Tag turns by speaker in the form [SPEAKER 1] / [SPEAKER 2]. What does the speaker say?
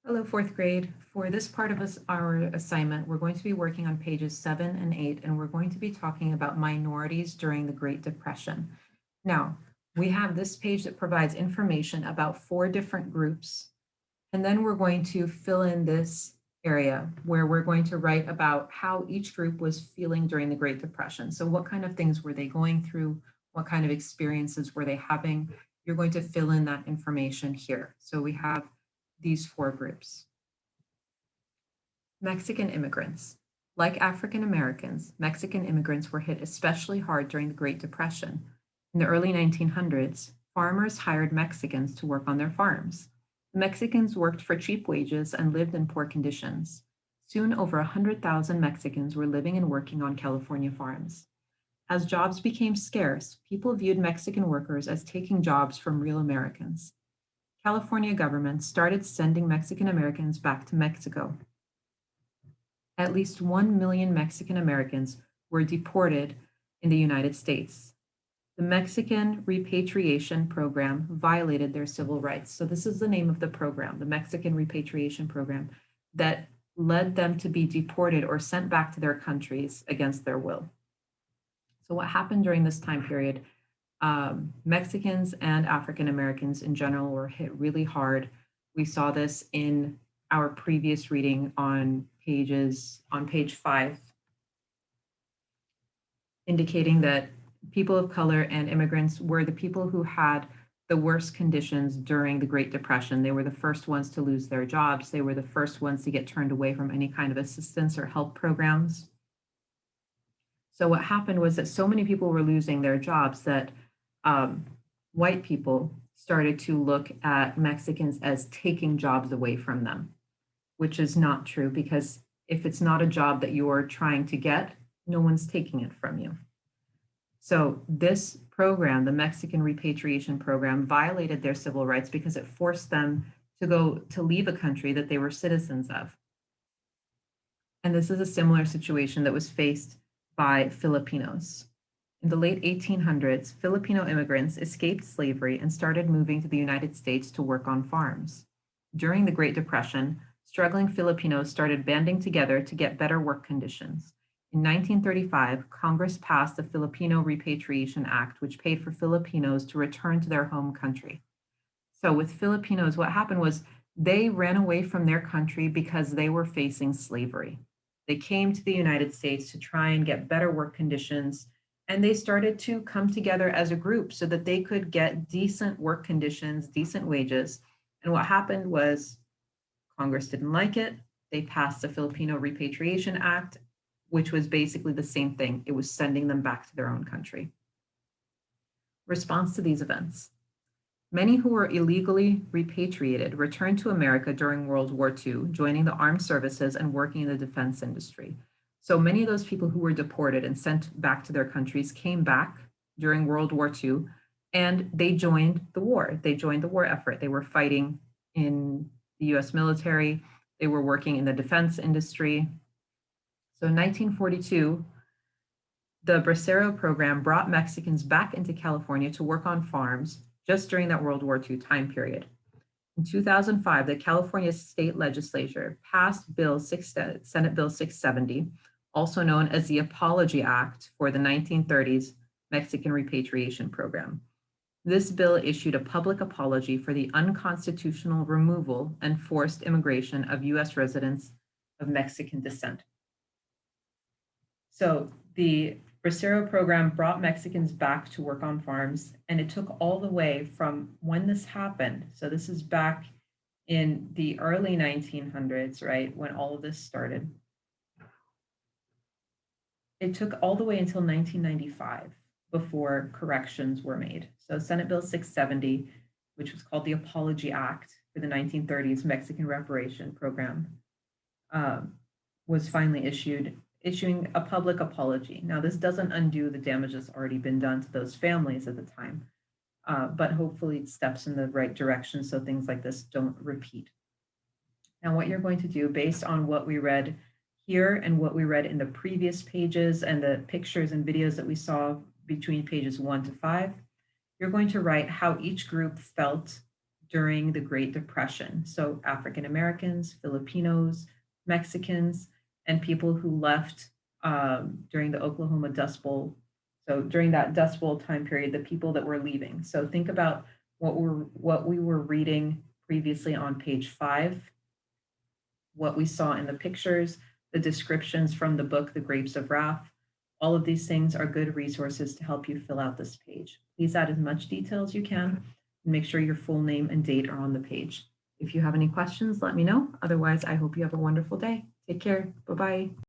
[SPEAKER 1] Hello, fourth grade. For this part of our assignment, we're going to be working on pages 7 and 8, and we're going to be talking about minorities during the Great Depression. Now, we have this page that provides information about 4 different groups, and then we're going to fill in this area where we're going to write about how each group was feeling during the Great Depression. So what kind of things were they going through? What kind of experiences were they having? You're going to fill in that information here. So we have these 4 groups. Mexican immigrants. Like African Americans, Mexican immigrants were hit especially hard during the Great Depression. In the early 1900s, farmers hired Mexicans to work on their farms. The Mexicans worked for cheap wages and lived in poor conditions. Soon, over 100,000 Mexicans were living and working on California farms. As jobs became scarce, people viewed Mexican workers as taking jobs from real Americans. California government started sending Mexican Americans back to Mexico. At least 1 million Mexican Americans were deported in the United States. The Mexican repatriation program violated their civil rights. So, this is the name of the program, the Mexican repatriation program, that led them to be deported or sent back to their countries against their will. So, what happened during this time period? Mexicans and African Americans in general were hit really hard. We saw this in our previous reading on page 5, indicating that people of color and immigrants were the people who had the worst conditions during the Great Depression. They were the first ones to lose their jobs. They were the first ones to get turned away from any kind of assistance or help programs. So what happened was that so many people were losing their jobs that white people started to look at Mexicans as taking jobs away from them, which is not true, because if it's not a job that you're trying to get, no one's taking it from you. So this program, the Mexican repatriation program, violated their civil rights because it forced them to leave a country that they were citizens of. And this is a similar situation that was faced by Filipinos. In the late 1800s, Filipino immigrants escaped slavery and started moving to the United States to work on farms. During the Great Depression, struggling Filipinos started banding together to get better work conditions. In 1935, Congress passed the Filipino Repatriation Act, which paid for Filipinos to return to their home country. So with Filipinos, what happened was they ran away from their country because they were facing slavery. They came to the United States to try and get better work conditions, and they started to come together as a group so that they could get decent work conditions, decent wages. And what happened was Congress didn't like it. They passed the Filipino Repatriation Act, which was basically the same thing. It was sending them back to their own country. Response to these events. Many who were illegally repatriated returned to America during World War II, joining the armed services and working in the defense industry. So many of those people who were deported and sent back to their countries came back during World War II, and they joined the war. They joined the war effort. They were fighting in the US military. They were working in the defense industry. So in 1942, the Bracero program brought Mexicans back into California to work on farms just during that World War II time period. In 2005, the California State Legislature passed Senate Bill 670, also known as the Apology Act for the 1930s Mexican Repatriation Program. This bill issued a public apology for the unconstitutional removal and forced immigration of US residents of Mexican descent. So the Bracero program brought Mexicans back to work on farms, and it took all the way from when this happened. So this is back in the early 1900s, right, when all of this started. It took all the way until 1995 before corrections were made. So Senate Bill 670, which was called the Apology Act for the 1930s Mexican Reparation Program, was finally issuing a public apology. Now, this doesn't undo the damage that's already been done to those families at the time, but hopefully it steps in the right direction so things like this don't repeat. Now, what you're going to do based on what we read here and what we read in the previous pages and the pictures and videos that we saw between pages 1 to 5, you're going to write how each group felt during the Great Depression. So African Americans, Filipinos, Mexicans, and people who left during the Oklahoma Dust Bowl. So during that Dust Bowl time period, the people that were leaving. So think about what we were reading previously on page 5, what we saw in the pictures, the descriptions from the book, The Grapes of Wrath. All of these things are good resources to help you fill out this page. Please add as much detail as you can and make sure your full name and date are on the page. If you have any questions, let me know. Otherwise, I hope you have a wonderful day. Take care. Bye-bye.